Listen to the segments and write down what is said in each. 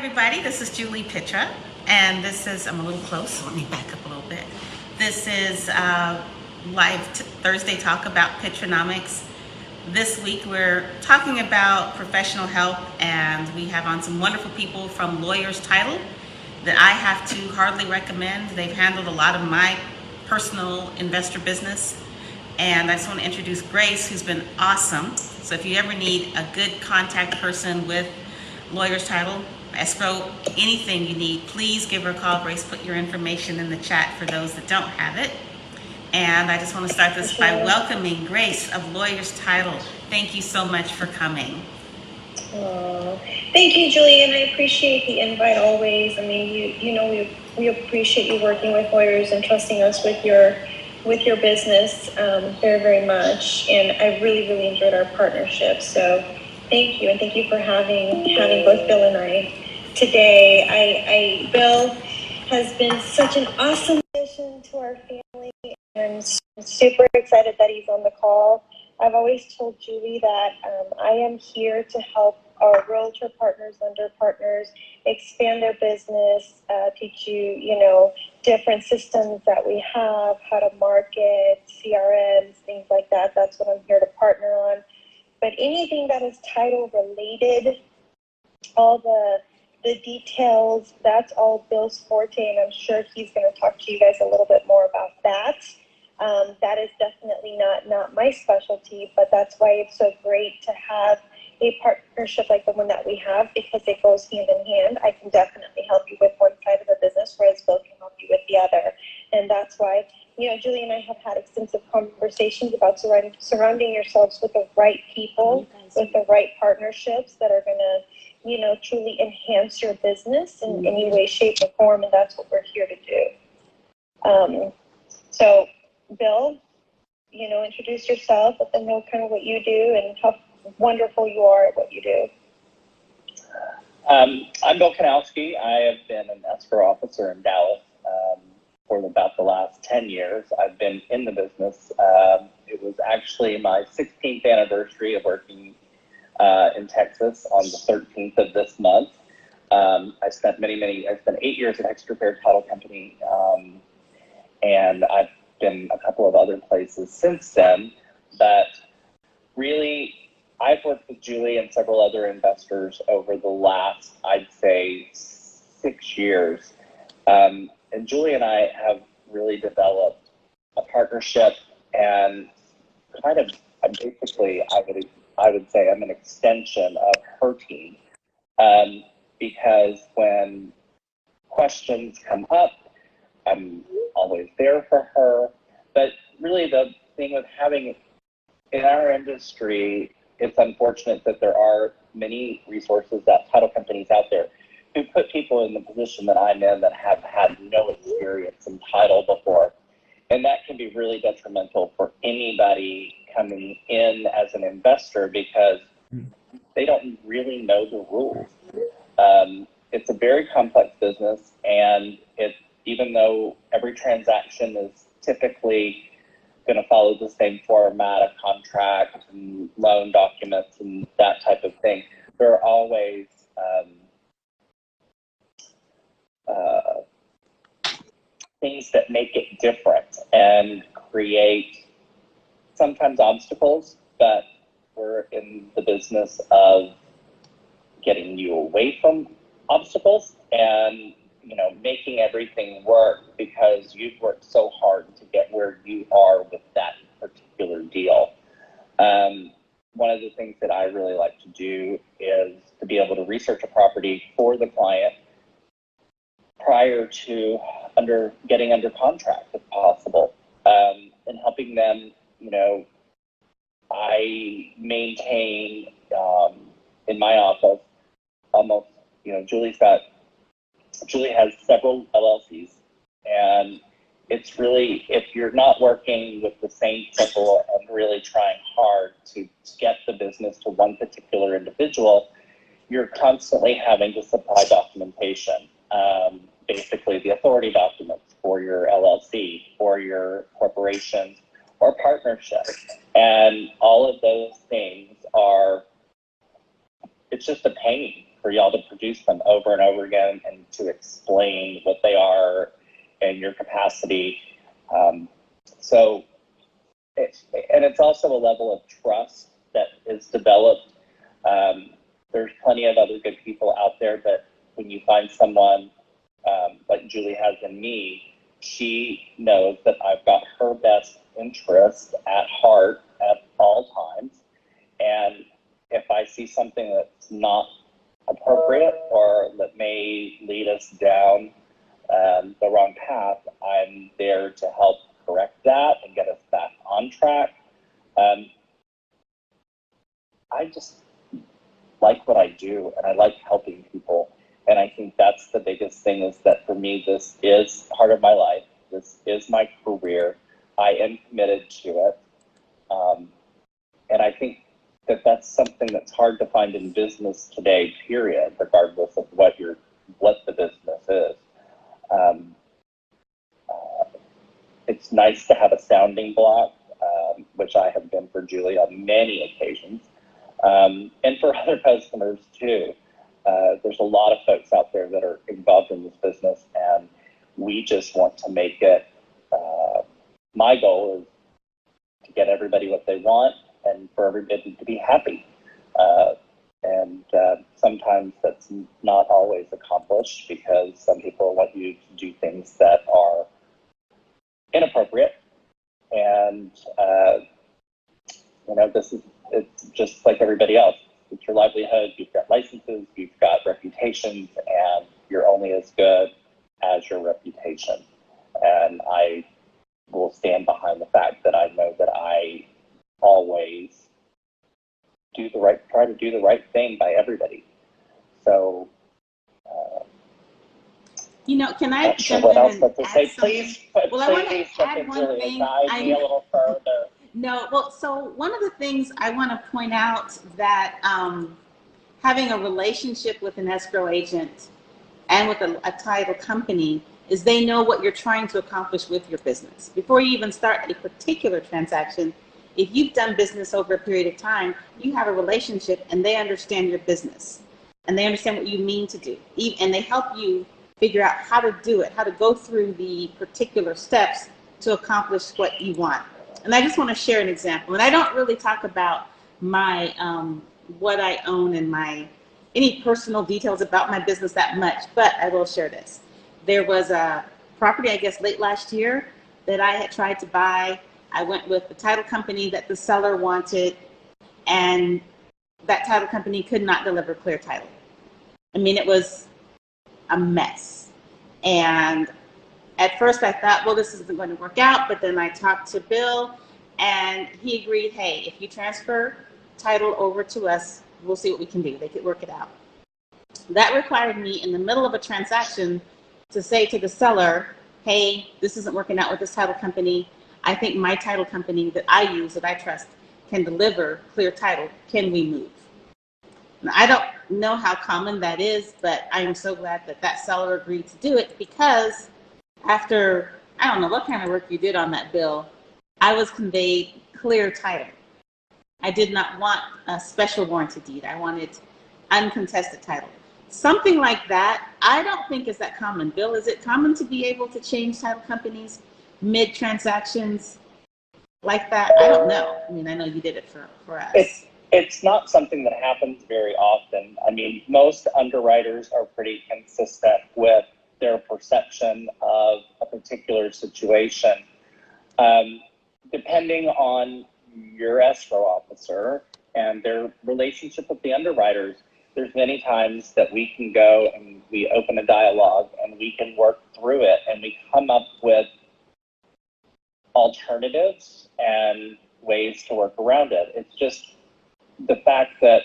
everybody. This is 𝗂𝗵𝗿, and this is, I'm a little close, so let me back up a little bit. This is live Thursday talk about Pitranomics. This week we're talking about professional health, and we have on some wonderful people from Lawyers Title that I have to hardly recommend. They've handled a lot of my personal investor business, and I just want to introduce Grace, who's been awesome. So if you ever need a good contact person with Lawyers Title, escrow, anything you need, please give her a call. Grace, put your information in the chat for those that don't have it. And I just want to start this by welcoming Grace of Lawyers Title. Thank you so much for coming. Thank you, Julie, and I appreciate the invite always. I mean, you know, we appreciate you working with lawyers and trusting us with your business very, very much. And I really enjoyed our partnership. So thank you, and thank you for having both Bill and I today. Bill has been such an awesome addition to our family, and I'm super excited that he's on the call. I've always told Julie that I am here to help our realtor partners, lender partners expand their business, teach you, different systems that we have, how to market, CRMs, things like that. That's what I'm here to partner on. But anything that is title related, all the details, that's all Bill's forte, and I'm sure he's going to talk to you guys a little bit more about that. That is definitely not my specialty, but that's why it's so great to have a partnership like the one that we have, because it goes hand in hand. I can definitely help you with one side of the business, whereas Bill can help you with the other. And that's why, Julie and I have had extensive conversations about surrounding yourselves with the right people, with the right partnerships that are going to, truly enhance your business in any way, shape, or form. And that's what we're here to do. So, Bill, introduce yourself, let them know kind of what you do and how wonderful you are at what you do. I'm Bill 𝗏𝗏. I have been an escrow officer in Dallas for about the last 10 years. I've been in the business. It was actually my 16th anniversary of working in Texas on the 13th of this month. I spent I spent 8 years at 𝗥𝗏𝗿 Title Company, and I've been a couple of other places since then. But really, I've worked with Julie and several other investors over the last, I'd say, 6 years. And Julie and I have really developed a partnership, and kind of basically, I would say I'm an extension of her team, because when questions come up, I'm always there for her. But really, the thing with having, in our industry, it's unfortunate that there are many resources, that title companies out there, who put people in the position that I'm in that have had no experience in title before. And that can be really detrimental for anybody coming in as an investor, because they don't really know the rules. It's a very complex business, and even though every transaction is typically going to follow the same format of contract and loan documents and that type of thing, there are always things that make it different and create sometimes obstacles, but we're in the business of getting you away from obstacles and making everything work, because you've worked so hard to get where you are with that particular deal. One of the things that I really like to do is to be able to research a property for the client prior to getting under contract, if possible, and helping them. I maintain in my office almost, Julie has several LLCs, and it's really, if you're not working with the same people and really trying hard to get the business to one particular individual, you're constantly having to supply documentation, basically the authority documents for your LLC, for your corporation or partnership. And all of those things it's just a pain for y'all to produce them over and over again and to explain what they are and your capacity. And it's also a level of trust that is developed. There's plenty of other good people out there, but when you find someone like Julie has in me, she knows that I've got her best interest at heart at all times. And if I see something that's not appropriate or that may lead us down the wrong path, I'm there to help correct that and get us back on track. I just like what I do, and I like helping people. And I think that's the biggest thing, is that for me, this is part of my life. This is my career. I am committed to it. And I think that that's something that's hard to find in business today, period, regardless of what the business is. It's nice to have a sounding block, which I have been for Julie on many occasions, and for other customers too. There's a lot of folks out there that are involved in this business, and we just want to make it, my goal is to get everybody what they want and for everybody to be happy. And sometimes that's not always accomplished, because some people want you to do things that are inappropriate. And, it's just like everybody else. It's your livelihood, you've got licenses, you've got reputations, and you're only as good as your reputation. And I will stand behind the fact that I know that I always try to do the right thing by everybody. So, can I jump what in else and to add say? something? Please, Well, I want please to jump add in, one Julie, thing. guide me a little further. No, well, so one of the things I want to point out, that having a relationship with an escrow agent and with a title company is they know what you're trying to accomplish with your business. Before you even start a particular transaction, if you've done business over a period of time, you have a relationship and they understand your business and they understand what you mean to do. And they help you figure out how to do it, how to go through the particular steps to accomplish what you want. And I just want to share an example. And I don't really talk about my what I own and any personal details about my business that much, but I will share this. There was a property, I guess, late last year that I had tried to buy. I went with the title company that the seller wanted, and that title company could not deliver clear title. I mean, it was a mess. And at first I thought, well, this isn't going to work out, but then I talked to Bill and he agreed, hey, if you transfer title over to us, we'll see what we can do. They could work it out. That required me, in the middle of a transaction, to say to the seller, hey, this isn't working out with this title company. I think my title company that I use, that I trust, can deliver clear title. Can we move? Now, I don't know how common that is, but I am so glad that that seller agreed to do it, because after, I don't know what kind of work you did on that bill, I was conveyed clear title. I did not want a special warranty deed. I wanted uncontested title. Something like that, I don't think is that common. Bill, is it common to be able to change title companies mid-transactions like that? I don't know. I mean, I know you did it for us. It's not something that happens very often. I mean, most underwriters are pretty consistent with their perception of a particular situation. Depending on your escrow officer and their relationship with the underwriters, there's many times that we can go and we open a dialogue and we can work through it and we come up with alternatives and ways to work around it. It's just the fact that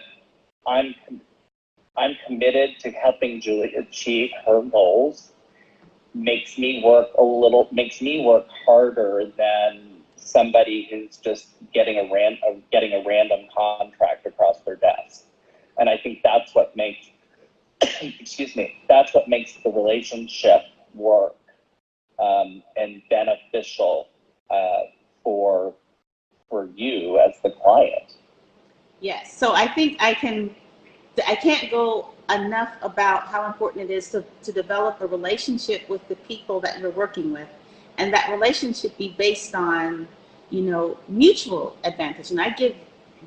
I'm committed to helping Julie achieve her goals makes me work harder than somebody who's just getting a random contract across their desk. And I think that's what makes, that's what makes the relationship work and beneficial for you as the client. Yes, so I think I can't go enough about how important it is to develop a relationship with the people that you're working with, and that relationship be based on, you know, mutual advantage. And I give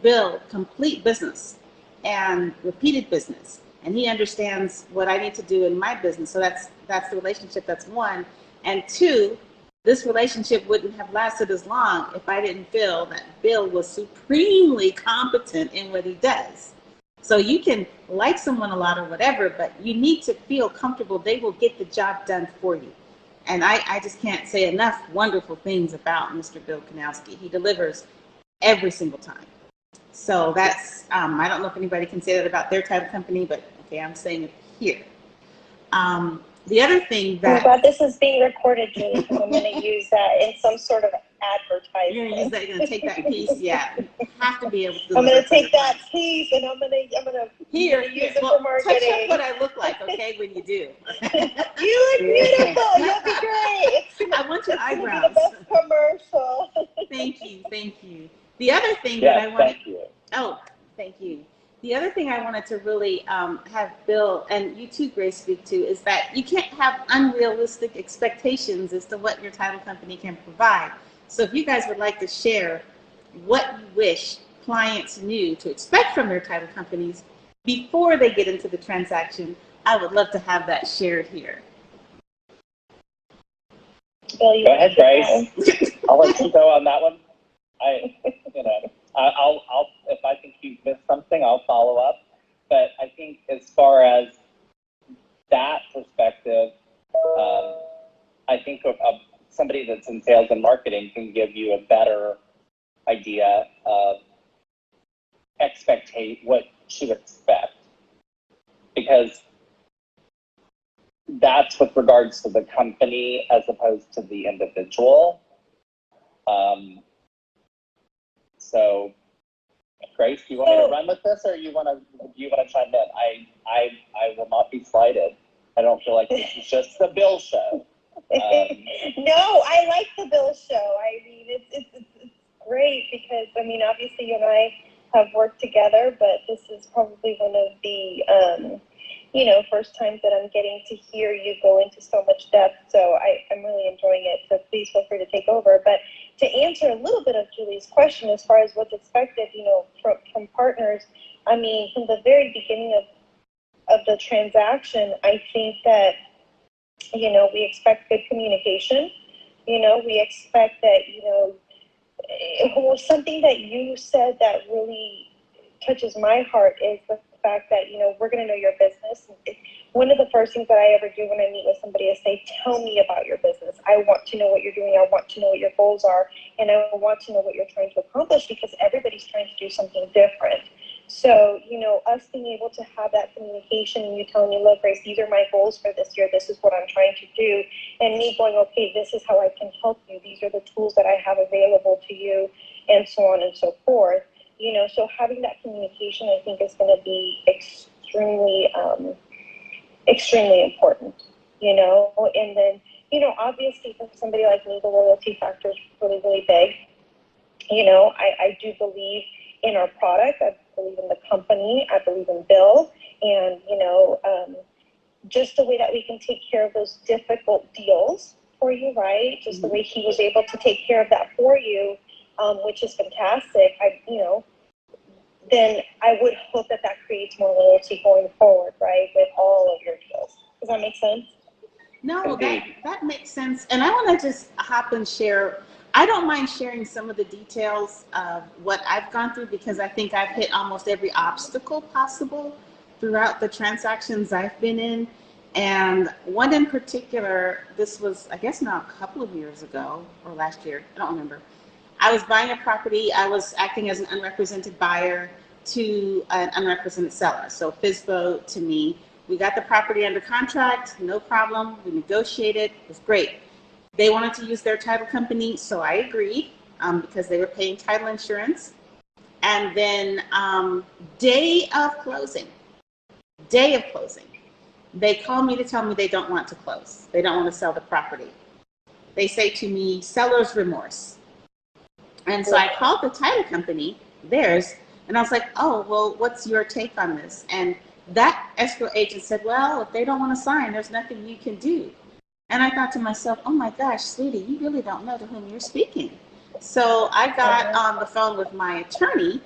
Bill complete business and repeated business, and he understands what I need to do in my business. So that's the relationship. That's one. And two, this relationship wouldn't have lasted as long if I didn't feel that Bill was supremely competent in what he does. So you can like someone a lot or whatever, but you need to feel comfortable they will get the job done for you. And I just can't say enough wonderful things about Mr. Bill 𝗀𝗀𝗃. He delivers every single time. So that's, I don't know if anybody can say that about their title company, but okay, I'm saying it here. The other thing that— I'm glad this is being recorded, Julie, because I'm going to use that in some sort of advertisement. You're going to use that, you're going to take that piece, yeah. You have to be able to— I'm going to take that piece and I'm going to here, use it well, for marketing. touch up what I look like, okay, when you do. You look beautiful. You'll be great. I want your eyebrows. It's going to be the best commercial. Thank you, thank you. The other thing Yes, that I wanted— thank you. Oh, thank you. The other thing I wanted to really have Bill and you too, Grace, speak to is that you can't have unrealistic expectations as to what your title company can provide. So if you guys would like to share what you wish clients knew to expect from their title companies before they get into the transaction, I would love to have that shared here. Bill, you Go ahead, Grace. I'll let you go on that one. I'll if I think you've missed something, I'll follow up. But I think as far as that perspective, I think of somebody that's in sales and marketing can give you a better idea of what to expect, because that's with regards to the company as opposed to the individual. So, Grace, do you want me to run with this, or do you want to chime in? I will not be slighted. I don't feel like this is just the Bill show. No, I like the Bill show. I mean, it's great because, I mean, obviously you and I have worked together, but this is probably one of the, first times that I'm getting to hear you go into so much depth. So I'm really enjoying it. So please feel free to take over. But to answer a little bit of Julie's question as far as what's expected, from partners, I mean, from the very beginning of the transaction, I think that, we expect good communication. We expect that, it was something that you said that really touches my heart is the fact that, we're going to know your business. One of the first things that I ever do when I meet with somebody is say, tell me about your business. I want to know what you're doing. I want to know what your goals are. And I want to know what you're trying to accomplish, because everybody's trying to do something different. So, us being able to have that communication and you telling me, look, Grace, these are my goals for this year. This is what I'm trying to do. And me going, okay, this is how I can help you. These are the tools that I have available to you, and so on and so forth. So having that communication, I think, is going to be extremely important, and then, obviously for somebody like me, the loyalty factor is really, really big. I do believe in our product. I believe in the company. I believe in Bill, and, just the way that we can take care of those difficult deals for you, right? Just the way he was able to take care of that for you, which is fantastic. Then I would hope that creates more loyalty going forward, right, with all of your deals. Does that make sense? No, that makes sense. And I want to just hop and share. I don't mind sharing some of the details of what I've gone through, because I think I've hit almost every obstacle possible throughout the transactions I've been in. And one in particular, this was, I guess now a couple of years ago, or last year, I don't remember. I was buying a property. I was acting as an unrepresented buyer to an unrepresented seller. So 𝗲𝗏 to me. We got the property under contract, no problem. We negotiated, it was great. They wanted to use their title company, so I agreed because they were paying title insurance. And then day of closing, they call me to tell me they don't want to close. They don't want to sell the property. They say to me, seller's remorse. And so I called the title company, theirs, and I was like, oh, well, what's your take on this? And that escrow agent said, well, if they don't want to sign, there's nothing you can do. And I thought to myself, oh my gosh, sweetie, you really don't know to whom you're speaking. So I got on the phone with my attorney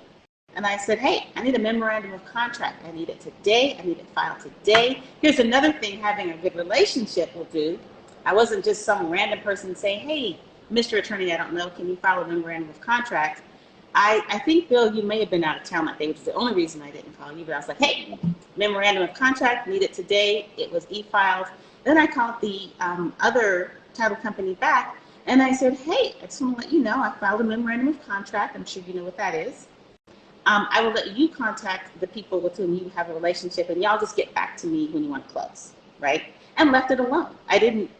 and I said, hey, I need a memorandum of contract. I need it today. I need it filed today. Here's another thing having a good relationship will do. I wasn't just some random person saying, hey, Mr. Attorney, I don't know, can you file a memorandum of contract? I think, Bill, you may have been out of town that day, which is the only reason I didn't call you, but I was like, hey, memorandum of contract, need it today. It was e-filed. Then I called the other title company back and I said, hey, I just want to let you know I filed a memorandum of contract. I'm sure you know what that is. I will let you contact the people with whom you have a relationship and y'all just get back to me when you want to close, right? And left it alone. I didn't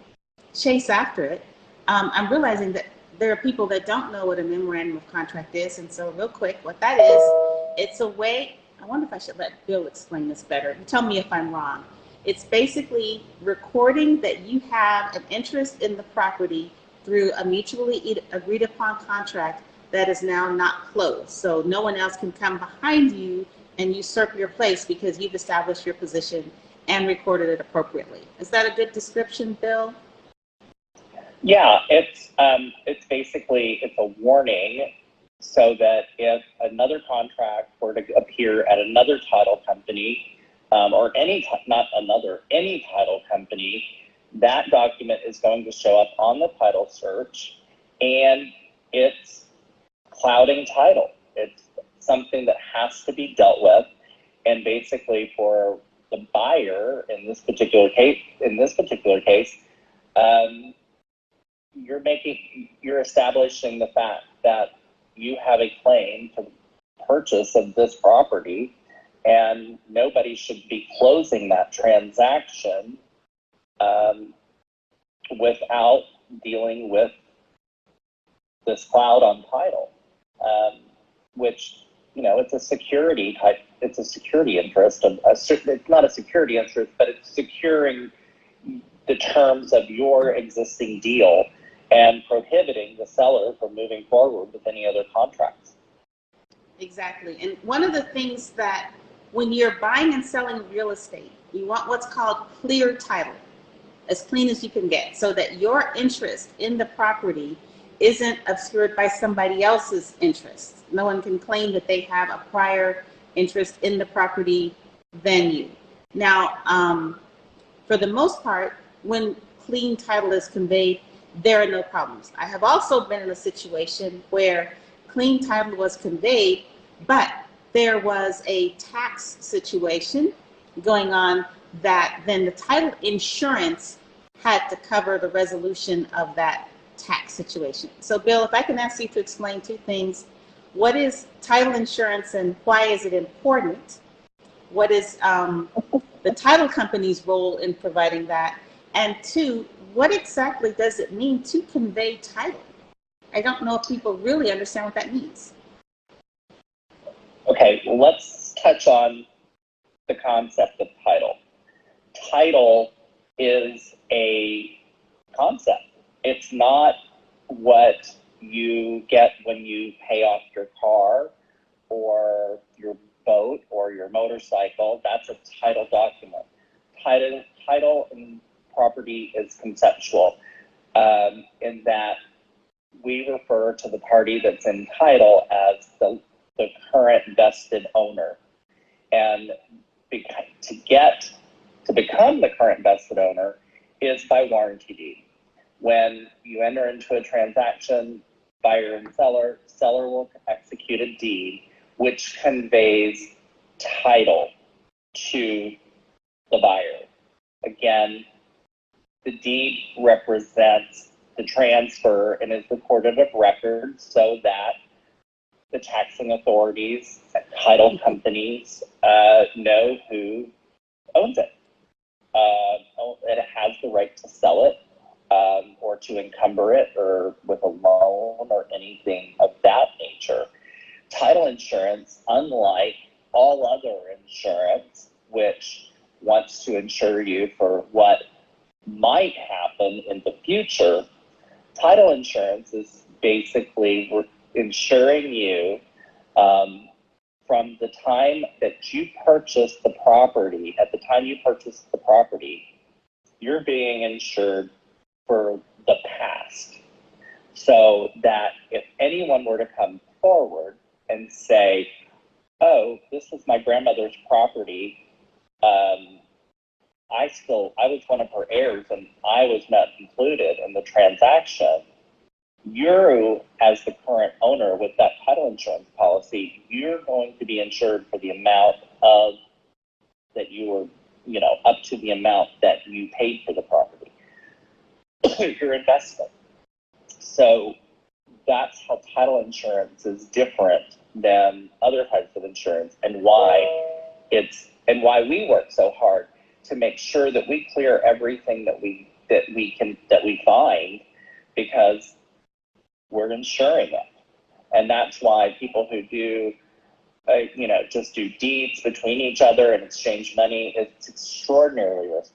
chase after it. I'm realizing that there are people that don't know what a memorandum of contract is. And so real quick, what that is, it's a way, I wonder if I should let Bill explain this better. Tell me if I'm wrong. It's basically recording that you have an interest in the property through a mutually agreed upon contract that is now not closed. So no one else can come behind you and usurp your place because you've established your position and recorded it appropriately. Is that a good description, Bill? Yeah, it's basically, it's a warning so that if another contract were to appear at another title company, or any title company, that document is going to show up on the title search and it's clouding title. It's something that has to be dealt with. And basically for the buyer in this particular case, you're establishing the fact that you have a claim to the purchase of this property, and nobody should be closing that transaction without dealing with this cloud on title, which, you know, it's a security interest of it's not a security interest, but it's securing the terms of your existing deal and prohibiting the seller from moving forward with any other contracts. Exactly. And one of the things that when you're buying and selling real estate, you want what's called clear title, as clean as you can get, so that your interest in the property isn't obscured by somebody else's interest. No one can claim that they have a prior interest in the property than you. Now, for the most part, when clean title is conveyed, there are no problems. I have also been in a situation where clean title was conveyed, but there was a tax situation going on that then the title insurance had to cover the resolution of that tax situation. So Bill, if I can ask you to explain two things. What is title insurance and why is it important? What is the title company's role in providing that? And two, what exactly does it mean to convey title? I don't know if people really understand what that means. Okay, well, let's touch on the concept of title. Title is a concept. It's not what you get when you pay off your car or your boat or your motorcycle. That's a title document. Title in property is conceptual, in that we refer to the party that's in title as the current vested owner. And to become the current vested owner is by warranty deed. When you enter into a transaction, buyer and seller will execute a deed which conveys title to the buyer. Again, the deed represents the transfer and is recorded of record so that the taxing authorities and title companies know who owns it. It has the right to sell it or to encumber it or with a loan or anything of that nature. Title insurance, unlike all other insurance, which wants to insure you for what might happen in the future, title insurance is basically insuring you from the time that you purchased the property, at the time you purchased the property, you're being insured for the past. So that if anyone were to come forward and say, oh, this is my grandmother's property, I was one of her heirs and I was not included in the transaction, you, as the current owner with that title insurance policy, you're going to be insured for the amount of that you were, up to the amount that you paid for the property, your investment. So that's how title insurance is different than other types of insurance, and why we work so hard to make sure that we clear everything that we find, because we're insuring it. And that's why people who do, just do deeds between each other and exchange money, it's extraordinarily risk.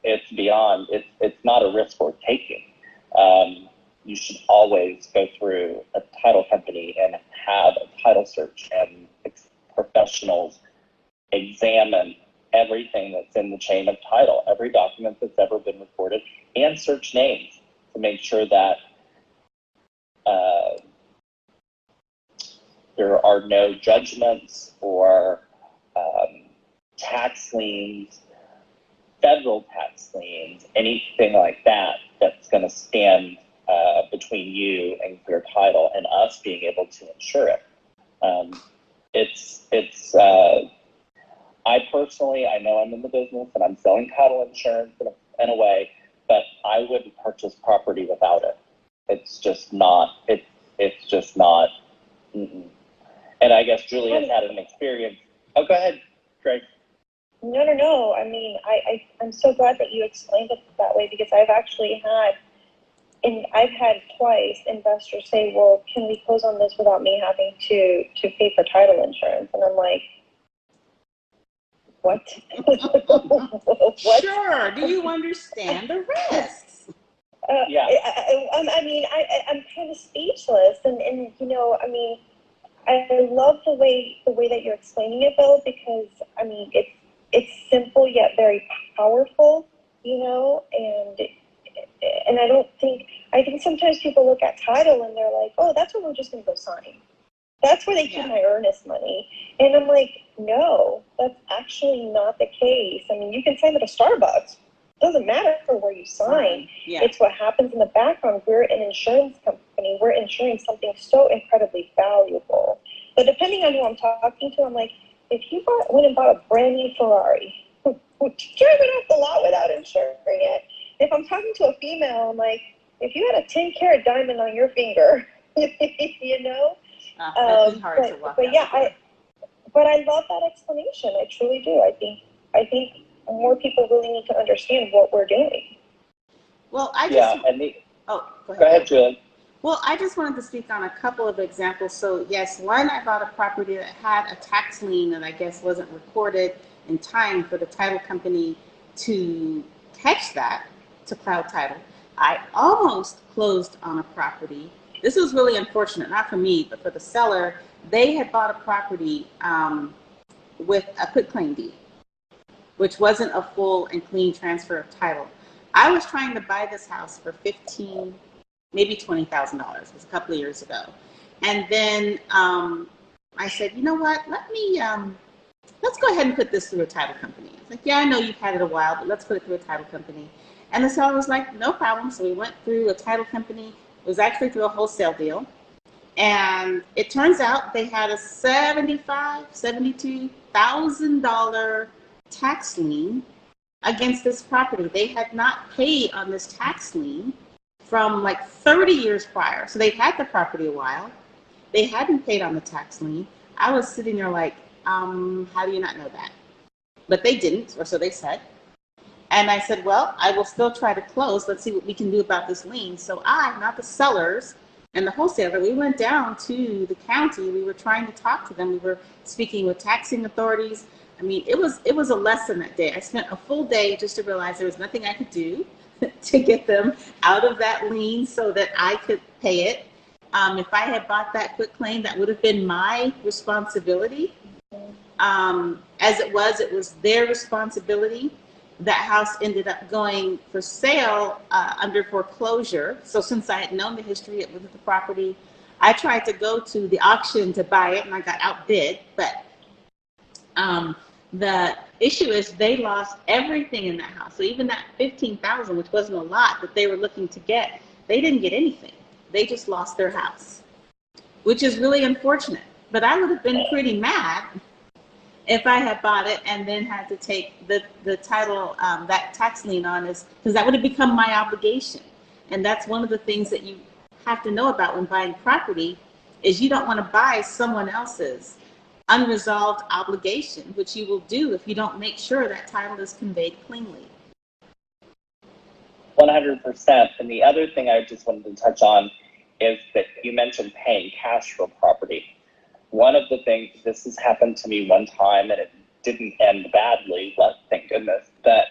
It's beyond, it's not a risk worth taking. You should always go through a title company and have a title search, and professionals examine everything that's in the chain of title, every document that's ever been recorded, and search names to make sure that there are no judgments or tax liens, federal tax liens, anything like that that's going to stand between you and Clear Title and us being able to insure it. I personally, I know I'm in the business and I'm selling title insurance in a way, but I wouldn't purchase property without it. It's just not. Mm-mm. And I guess Julia's had an experience. Oh, go ahead, Greg. No. I mean, I'm so glad that you explained it that way, because I've actually had, and I've had twice investors say, well, can we close on this without me having to pay for title insurance? And I'm like, what? What? Sure. Do you understand the risks? Yeah. I'm kind of speechless, and I mean, I love the way that you're explaining it, Bill, because I mean, it's simple yet very powerful, and I think sometimes people look at title and they're like, oh, that's what we're just going to go sign. That's where they keep my earnest money. And I'm like, no, that's actually not the case. I mean, you can sign at a Starbucks. It doesn't matter where you sign. Yeah. It's what happens in the background. We're an insurance company. We're insuring something so incredibly valuable. But depending on who I'm talking to, I'm like, if you went and bought a brand new Ferrari, drive it off the lot without insuring it. If I'm talking to a female, I'm like, if you had a 10-carat diamond on your finger, That'd be hard to walk but yeah, but I love that explanation. I truly do. I think more people really need to understand what we're doing. Well, go ahead, Julie. Well, I just wanted to speak on a couple of examples. So yes, one, I bought a property that had a tax lien that I guess wasn't recorded in time for the title company to catch that, to cloud title. I almost closed on a property. This was really unfortunate, not for me, but for the seller. They had bought a property with a quitclaim deed, which wasn't a full and clean transfer of title. I was trying to buy this house for $15,000, maybe $20,000. It was a couple of years ago. And then I said, you know what, let's go ahead and put this through a title company. I was like, yeah, I know you've had it a while, but let's put it through a title company. And the seller was like, no problem. So we went through a title company. It was actually through a wholesale deal. And it turns out they had a $72,000 tax lien against this property. They had not paid on this tax lien from like 30 years prior. So they'd had the property a while. They hadn't paid on the tax lien. I was sitting there like, how do you not know that? But they didn't, or so they said. And I said, well, I will still try to close. Let's see what we can do about this lien. So I, not the sellers and the wholesaler, we went down to the county. We were trying to talk to them. We were speaking with taxing authorities. I mean, it was a lesson that day. I spent a full day just to realize there was nothing I could do to get them out of that lien so that I could pay it. If I had bought that quitclaim, that would have been my responsibility. As it was their responsibility. That house ended up going for sale under foreclosure. So since I had known the history with the property, I tried to go to the auction to buy it and I got outbid. But the issue is they lost everything in that house. So even that $15,000, which wasn't a lot that they were looking to get, they didn't get anything. They just lost their house, which is really unfortunate. But I would have been pretty mad if I had bought it and then had to take the title, that tax lien on is, because that would have become my obligation. And that's one of the things that you have to know about when buying property is you don't want to buy someone else's unresolved obligation, which you will do if you don't make sure that title is conveyed cleanly. 100%. And the other thing I just wanted to touch on is that you mentioned paying cash for property. One of the things, this has happened to me one time and it didn't end badly, thank goodness, that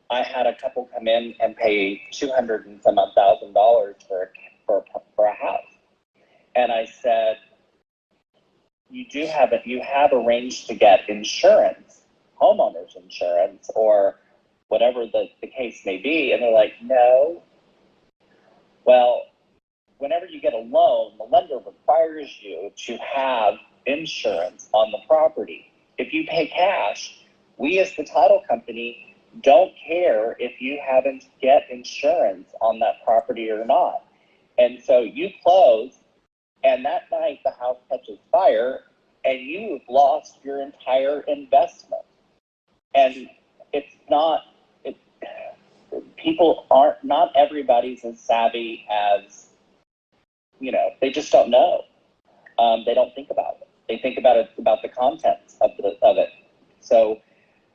I had a couple come in and pay $200,000 and some odd thousand for a house. And I said, you have arranged to get insurance, homeowner's insurance, or whatever the case may be. And they're like, no. Well, whenever you get a loan, the lender requires you to have insurance on the property. If you pay cash, we as the title company don't care if you haven't get insurance on that property or not. And so you close, and that night the house catches fire, and you've lost your entire investment. And it's not, people aren't, not everybody's as savvy as, they just don't know. They don't think about it. They think about the contents of it. So,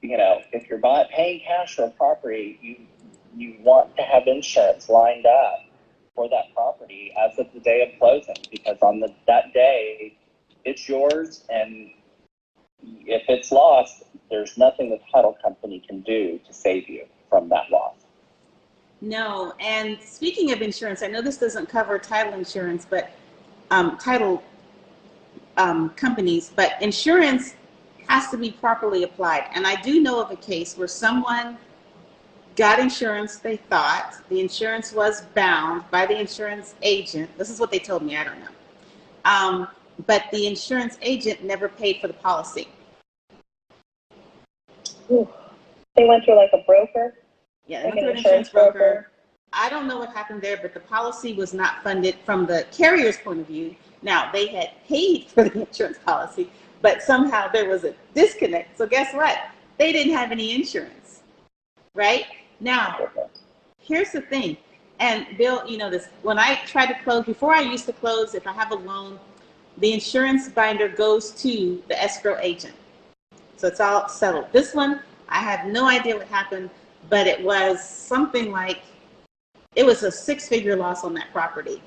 if you're paying cash for a property, you want to have insurance lined up for that property as of the day of closing, because on that day, it's yours, and if it's lost, there's nothing the title company can do to save you from that loss. No, and speaking of insurance, I know this doesn't cover title insurance, but title companies, but insurance has to be properly applied. And I do know of a case where someone got insurance, they thought the insurance was bound by the insurance agent. This is what they told me, I don't know. But the insurance agent never paid for the policy. Ooh. They went through like a broker? Yeah, they went through an insurance broker. I don't know what happened there, but the policy was not funded from the carrier's point of view. Now, they had paid for the insurance policy, but somehow there was a disconnect. So guess what? They didn't have any insurance, right? Now, here's the thing. And Bill, you know this, when I try to close, before I used to close, if I have a loan, the insurance binder goes to the escrow agent. So it's all settled. This one, I have no idea what happened, but it was something like, it was a six-figure loss on that property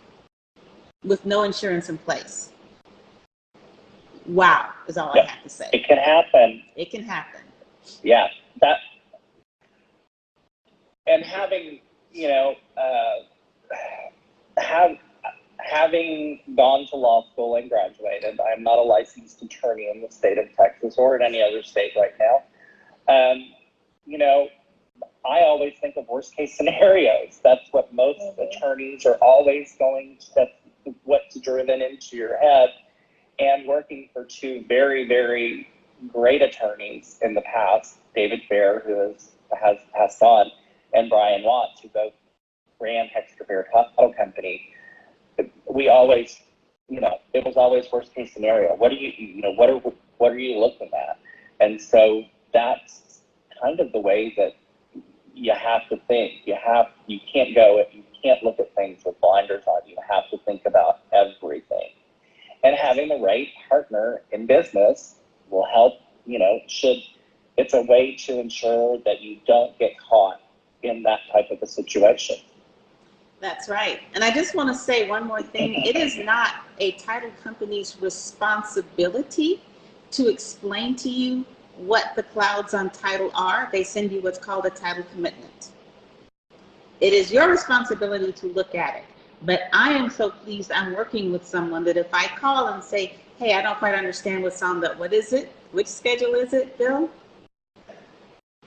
with no insurance in place. Wow, is all I have to say. It can happen. It can happen. Yeah, and having, having gone to law school and graduated, I'm not a licensed attorney in the state of Texas or in any other state right now. I always think of worst case scenarios. That's what most attorneys are always going to, that's what's driven into your head. And working for two very, very great attorneys in the past, David Fair, who has passed on, and Brian Watts, who both ran 𝗥𝗲𝗿𝗄 Title Company, we always, it was always worst case scenario. What are you looking at? And so that's kind of the way that you have to think. You can't look at things with blinders on. You have to think about everything. And having the right partner in business will help, it's a way to ensure that you don't get caught in that type of a situation. That's right. And I just want to say one more thing. It is not a title company's responsibility to explain to you what the clouds on title are. They send you what's called a title commitment. It is your responsibility to look at it. But I am so pleased I'm working with someone that if I call and say, hey, I don't quite understand what's on that, what is it? Which schedule is it, Bill?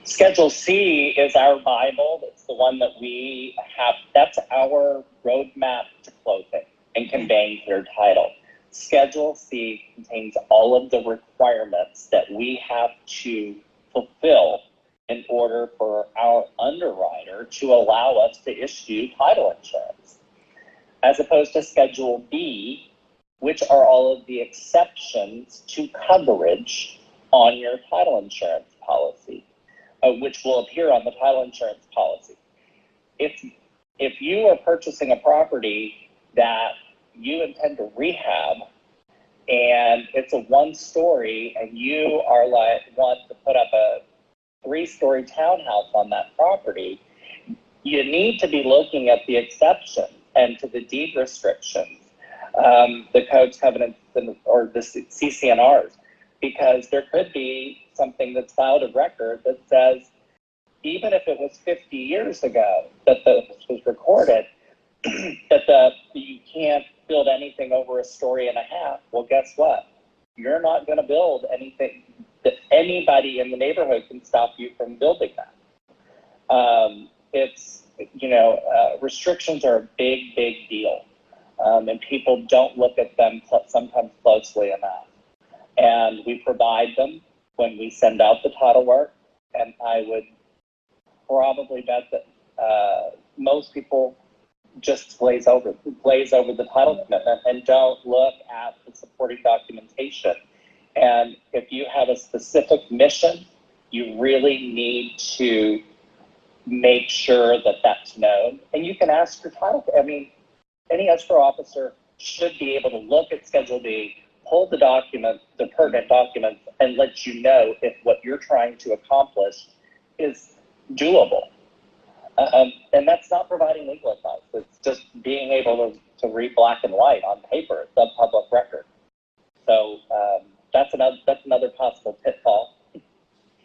Schedule C is our Bible. It's the one that we have. That's our roadmap to closing and conveying clear title. Schedule C contains all of the requirements that we have to fulfill in order for our underwriter to allow us to issue title insurance, as opposed to Schedule B, which are all of the exceptions to coverage on your title insurance policy, which will appear on the title insurance policy. If you are purchasing a property that you intend to rehab and it's a 1-story and you are like want to put up a 3-story townhouse on that property, you need to be looking at the exceptions and to the deed restrictions, the codes, covenants, or the CCNRs, because there could be something that's filed of record that says, even if it was 50 years ago that this was recorded, that you can't build anything over 1.5 stories. Well, guess what? You're not going to build anything that anybody in the neighborhood can stop you from building that. Restrictions are a big, big deal. And people don't look at them sometimes closely enough. And we provide them when we send out the title work. And I would probably bet that most people just glaze over the title commitment and don't look at the supporting documentation. And if you have a specific mission, you really need to make sure that that's known. And you can ask your title. I mean, any escrow officer should be able to look at Schedule B, pull the documents, the pertinent documents, and let you know if what you're trying to accomplish is doable. And that's not providing legal advice. It's just being able to read black and white on paper. It's a public record. So that's another possible pitfall.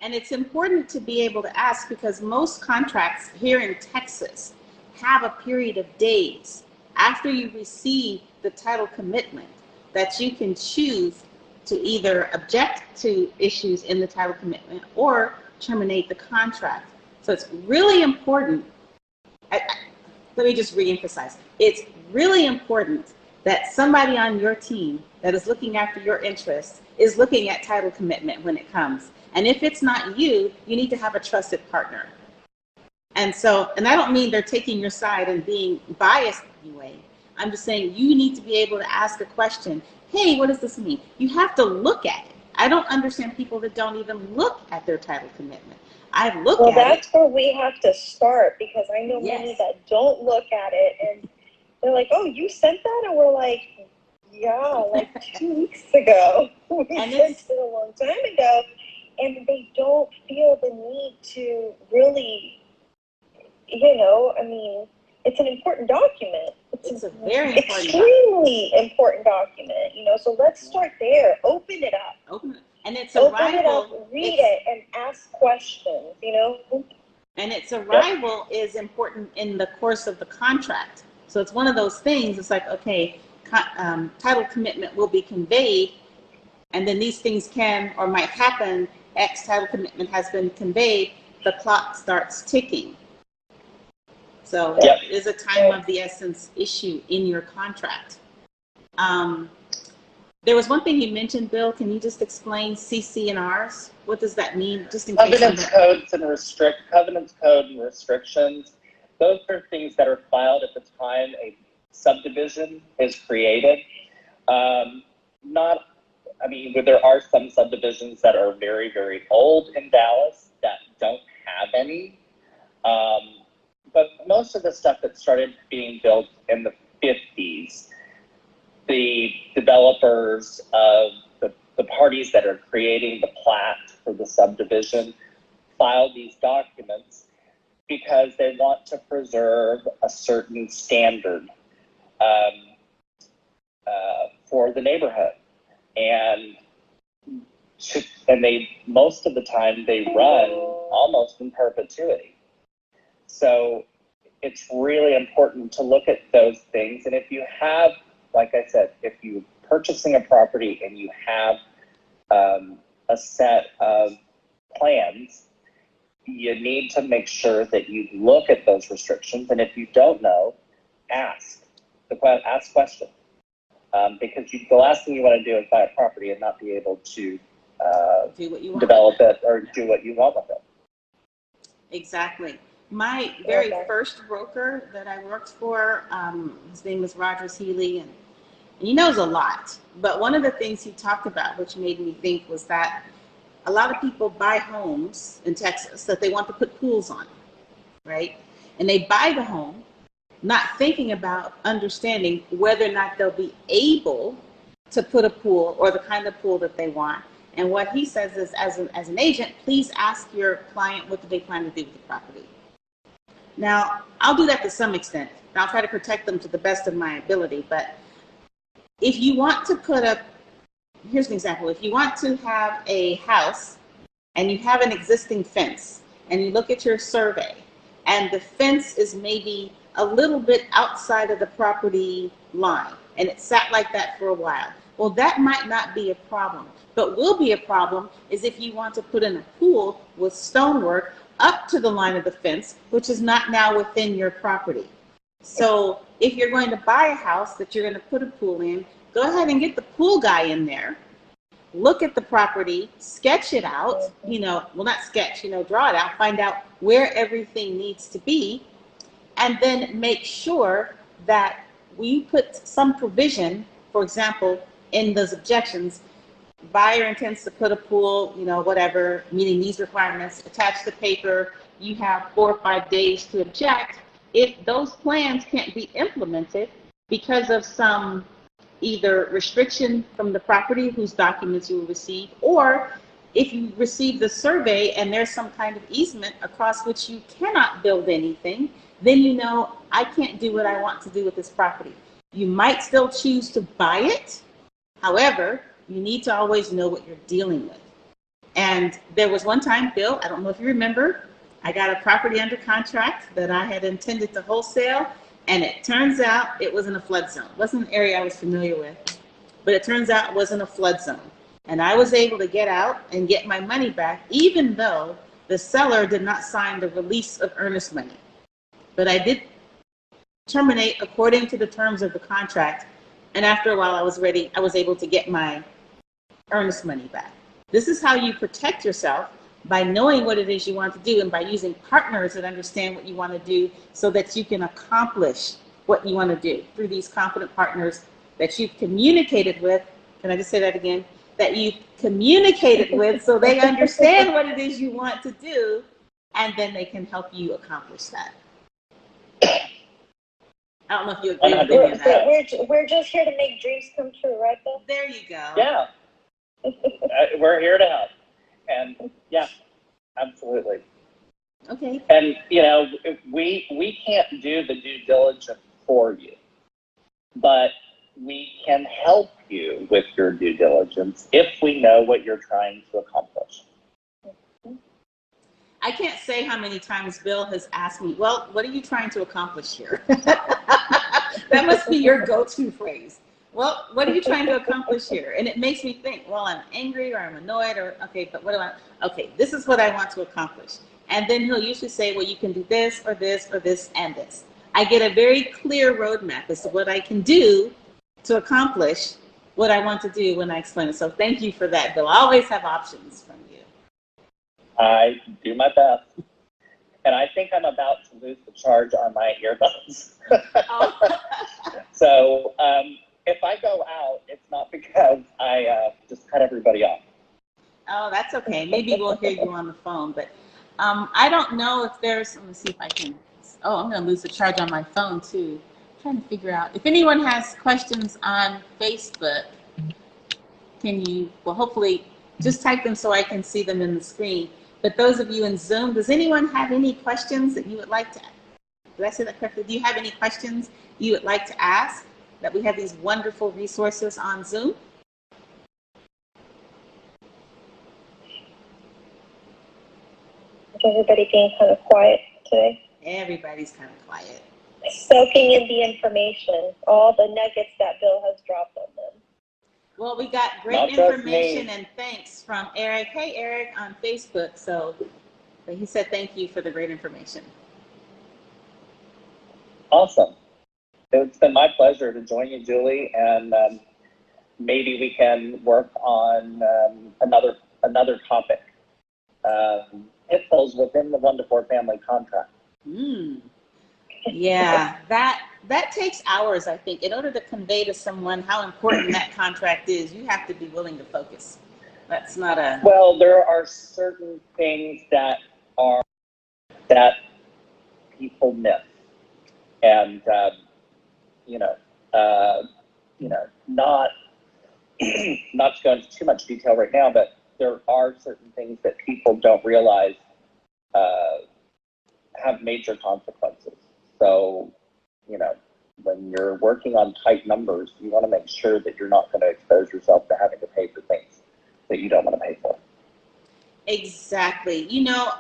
And it's important to be able to ask, because most contracts here in Texas have a period of days after you receive the title commitment that you can choose to either object to issues in the title commitment or terminate the contract. So it's really important. Let me just reemphasize. It's really important that somebody on your team that is looking after your interests is looking at title commitment when it comes. And if it's not you, you need to have a trusted partner. And I don't mean they're taking your side and being biased anyway. I'm just saying you need to be able to ask a question. Hey, what does this mean? You have to look at it. I don't understand people that don't even look at their title commitment. Well, that's where we have to start, because I know many that don't look at it and they're like, oh, you sent that? And we're like, yeah, like 2 weeks ago. We sent it a long time ago. And they don't feel the need to really, it's an important document. It's a very extremely important document, so let's start there. Open it up. Open it. And Open it up, read it, and ask questions, And its arrival is important in the course of the contract. So it's one of those things, it's like, okay, title commitment will be conveyed, and then these things can or might happen. X title commitment has been conveyed, the clock starts ticking. So it is a time of the essence issue in your contract. There was one thing you mentioned, Bill. Can you just explain CC&Rs? What does that mean? Just in case. Covenants, code, and restrictions. Those are things that are filed at the time a subdivision is created. There are some subdivisions that are very, very old in Dallas that don't have any. But most of the stuff that started being built in the 50s, the developers of the parties that are creating the plat for the subdivision file these documents because they want to preserve a certain standard for the neighborhood. And they, most of the time, they run almost in perpetuity. So it's really important to look at those things. And if you have, like I said, if you're purchasing a property and you have a set of plans, you need to make sure that you look at those restrictions. And if you don't know, ask questions. Because the last thing you want to do is buy a property and not be able to Do what you want. develop it or do what you want with it. Exactly. My very first broker that I worked for, his name was Rogers Healy, and he knows a lot. But one of the things he talked about, which made me think, was that a lot of people buy homes in Texas that they want to put pools on, right? And they buy the home not thinking about understanding whether or not they'll be able to put a pool or the kind of pool that they want. And what he says is, as an agent, please ask your client what do they plan to do with the property. Now, I'll do that to some extent. I'll try to protect them to the best of my ability. But if you want to put up, here's an example. If you want to have a house and you have an existing fence and you look at your survey and the fence is maybe a little bit outside of the property line and it sat like that for a while, well, that might not be a problem. But will be a problem is if you want to put in a pool with stonework up to the line of the fence, which is not now within your property. So if you're going to buy a house that you're going to put a pool in, go ahead and get the pool guy in there, look at the property, sketch it out, well, not sketch, draw it out, find out where everything needs to be, and then make sure that we put some provision, for example, in those objections. Buyer intends to put a pool, whatever, meeting these requirements, attach the paper, you have 4 or 5 days to object. If those plans can't be implemented because of some either restriction from the property whose documents you will receive, or if you receive the survey and there's some kind of easement across which you cannot build anything, then I can't do what I want to do with this property. You might still choose to buy it. However, you need to always know what you're dealing with. And there was one time, Bill, I don't know if you remember, I got a property under contract that I had intended to wholesale, and it turns out it was in a flood zone. It wasn't an area I was familiar with, but it turns out it was in a flood zone. And I was able to get out and get my money back, even though the seller did not sign the release of earnest money. But I did terminate according to the terms of the contract, and after a while I was able to get my earnest money back. This is how you protect yourself, by knowing what it is you want to do and by using partners that understand what you want to do so that you can accomplish what you want to do through these competent partners that you've communicated with. Can I just say that again? That you've communicated with so they understand what it is you want to do, and then they can help you accomplish that. I don't know if you agree with any of that. We're just here to make dreams come true, right, Bill? There you go. Yeah. We're here to help. And yeah, absolutely. Okay. And we can't do the due diligence for you, but we can help you with your due diligence if we know what you're trying to accomplish. I can't say how many times Bill has asked me, well, what are you trying to accomplish here? That must be your go-to phrase. Well, what are you trying to accomplish here? And it makes me think, well, I'm angry or I'm annoyed or, okay, but okay, this is what I want to accomplish. And then he'll usually say, well, you can do this or this or this and this. I get a very clear roadmap as to what I can do to accomplish what I want to do when I explain it. So thank you for that, Bill. I always have options from you. I do my best. And I think I'm about to lose the charge on my earbuds. Oh. So if I go out, it's not because I just cut everybody off. Oh, that's okay. Maybe we'll hear you on the phone. But I don't know if there's, let me see if I can, I'm going to lose the charge on my phone too. I'm trying to figure out. If anyone has questions on Facebook, can you, well, hopefully just type them so I can see them in the screen. But those of you in Zoom, does anyone have any questions that you would like to, did I say that correctly? Do you have any questions you would like to ask? That we have these wonderful resources on Zoom? Is everybody being kind of quiet today? Everybody's kind of quiet. Soaking in the information, all the nuggets that Bill has dropped on them. Well, we got great Not just information me. and thanks from Eric. Hey, Eric on Facebook. So he said thank you for the great information. Awesome. It's been my pleasure to join you, Julie, and maybe we can work on another topic. Pitfalls within the 1 to 4 family contract. Yeah, that takes hours, I think. In order to convey to someone how important that contract is, you have to be willing to focus. That's not a... Well, there are certain things that people miss, and not to go into too much detail right now, but there are certain things that people don't realize have major consequences. So, when you're working on tight numbers, you want to make sure that you're not going to expose yourself to having to pay for things that you don't want to pay for. Exactly.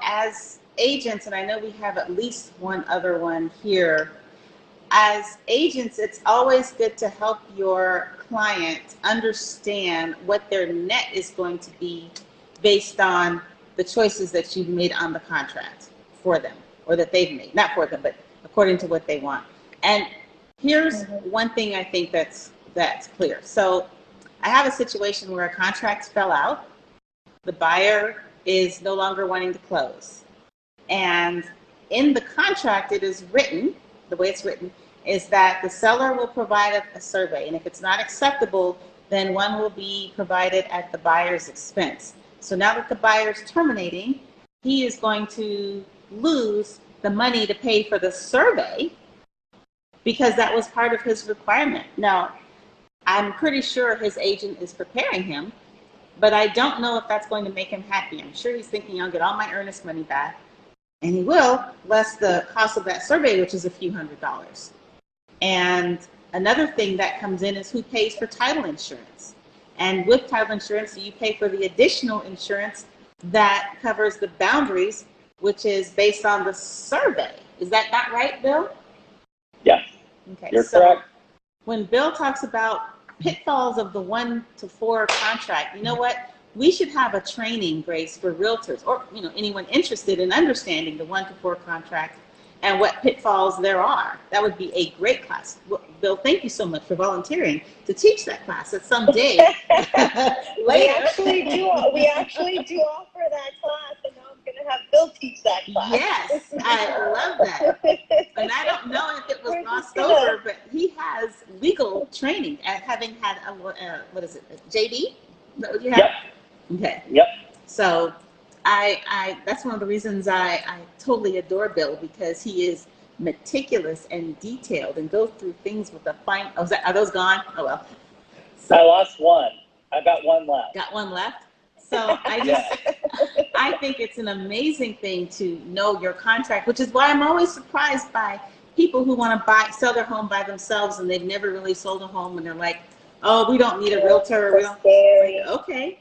As agents, and I know we have at least one other one here, as agents, it's always good to help your client understand what their net is going to be based on the choices that you've made on the contract for them, or that they've made, not for them, but according to what they want. And here's one thing I think that's clear. So I have a situation where a contract fell out. The buyer is no longer wanting to close. And in the contract, it is written, the way it's written, is that the seller will provide a survey. And if it's not acceptable, then one will be provided at the buyer's expense. So now that the buyer's terminating, he is going to lose the money to pay for the survey because that was part of his requirement. Now, I'm pretty sure his agent is preparing him, but I don't know if that's going to make him happy. I'm sure he's thinking, I'll get all my earnest money back, and he will, less the cost of that survey, which is a few $100s. And another thing that comes in is who pays for title insurance. And with title insurance, you pay for the additional insurance that covers the boundaries, which is based on the survey. Is that not right, Bill? Yes. Okay. You're correct. When Bill talks about pitfalls of the 1 to 4 contract, you know what? We should have a training, Grace, for realtors, or anyone interested in understanding the 1 to 4 contract and what pitfalls there are. That would be a great class. Bill, thank you so much for volunteering to teach that class at some day. We actually do offer that class, and now I'm going to have Bill teach that class. Yes, I love that. And I don't know if it was glossed over, but he has legal training at having had a JD? Is that what you have? Yep. Okay. Yep. So I that's one of the reasons I totally adore Bill, because he is meticulous and detailed and goes through things with a fine. Oh, are those gone? Oh well. So, I lost one. I got one left. got one left. So I think it's an amazing thing to know your contract, which is why I'm always surprised by people who want to sell their home by themselves and they've never really sold a home, and they're like, oh, we don't need a realtor. We don't. Okay.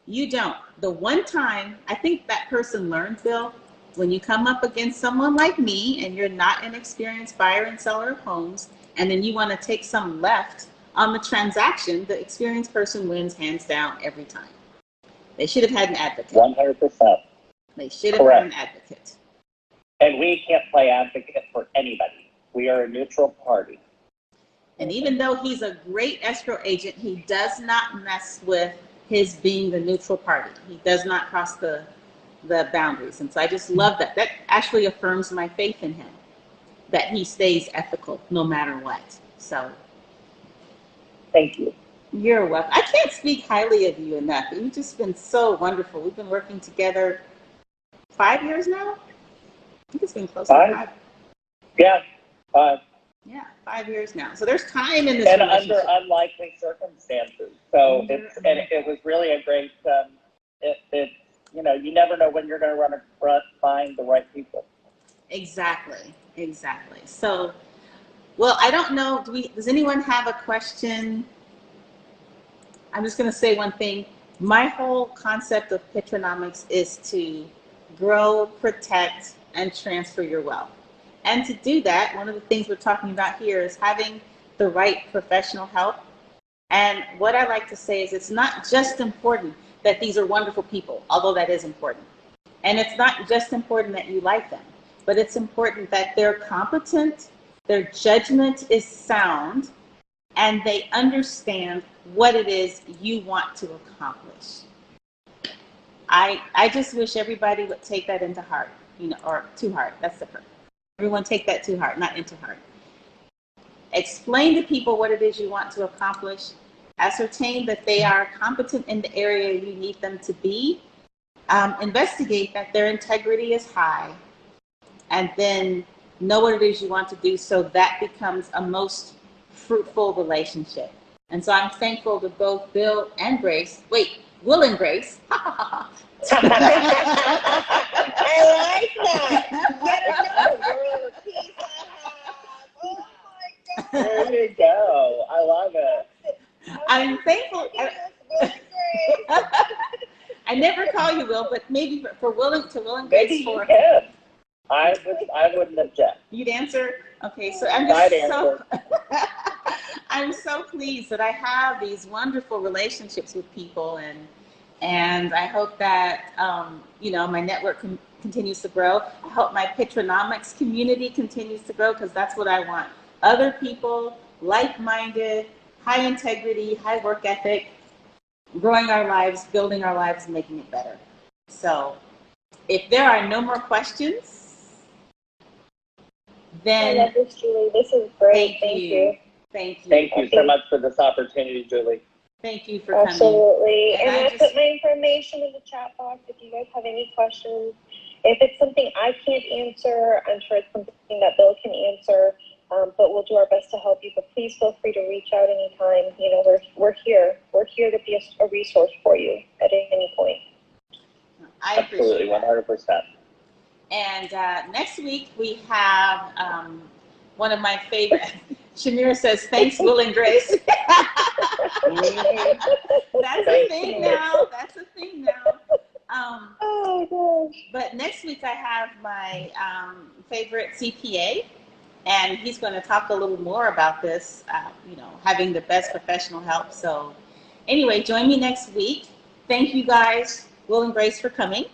You don't. The one time, I think that person learns, Bill, when you come up against someone like me and you're not an experienced buyer and seller of homes, and then you want to take some left on the transaction, the experienced person wins hands down every time. They should have had an advocate. 100%. They should have had an advocate. And we can't play advocate for anybody. We are a neutral party. And even though he's a great escrow agent, he does not mess with his being the neutral party. He does not cross the boundaries. And so I just love that. That actually affirms my faith in him, that he stays ethical no matter what. So thank you. You're welcome. I can't speak highly of you enough. You've just been so wonderful. We've been working together 5 years now. I think it's been close to 5. Yeah, 5. Yeah, 5 years now. So there's time in this and relationship. Under unlikely circumstances. So it was really a great. You never know when you're going to find the right people. Exactly. So, well, I don't know. Does anyone have a question? I'm just going to say one thing. My whole concept of Pitranomics is to grow, protect, and transfer your wealth. And to do that, one of the things we're talking about here is having the right professional help And what I like to say is it's not just important that these are wonderful people, although that is important. And it's not just important that you like them, but it's important that they're competent, their judgment is sound, and they understand what it is you want to accomplish. I just wish everybody would take that into heart, you know, or to heart. That's the part. Everyone take that to heart, not into heart. Explain to people what it is you want to accomplish. Ascertain that they are competent in the area you need them to be. Investigate that their integrity is high, and then know what it is you want to do, so that becomes a most fruitful relationship. And so I'm thankful to both Bill and Grace. Wait, Will and Grace. I like that. Get another world piece oh my God. There you go. I love it. I'm thankful. I never call you Will, but maybe for Will and Grace. Maybe you can. I wouldn't object. You'd answer? Okay, so I'm just I'd so I'm so pleased that I have these wonderful relationships with people, and I hope that you know, my network continues to grow. I hope my Pitranomics community continues to grow, because that's what I want. Other people, like-minded, high integrity, high work ethic, growing our lives, building our lives, and making it better. So if there are no more questions, then I love this, Julie. This is great. Thank you. Thank you. Thank you so much for this opportunity, Julie. Thank you for coming. Absolutely. And And I I put my information in the chat box if you guys have any questions. If it's something I can't answer, I'm sure it's something that Bill can answer. But we'll do our best to help you. But please feel free to reach out anytime. You know, we're here. We're here to be a resource for you at any point. I appreciate Absolutely, that. 100%. And next week we have one of my favorite. Shamira says, "Thanks, Will and Grace." That's a thing now. That's a thing now. Oh gosh. But next week I have my favorite CPA, and he's going to talk a little more about this, you know, having the best professional help. So anyway, join me next week. Thank you guys, Will and Grace, for coming.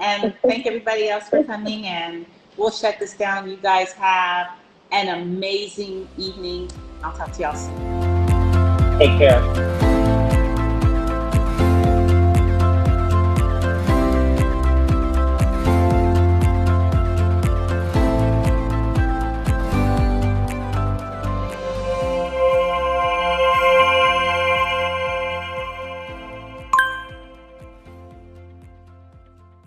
And thank everybody else for coming. And we'll shut this down. You guys have an amazing evening. I'll talk to y'all soon. Take care.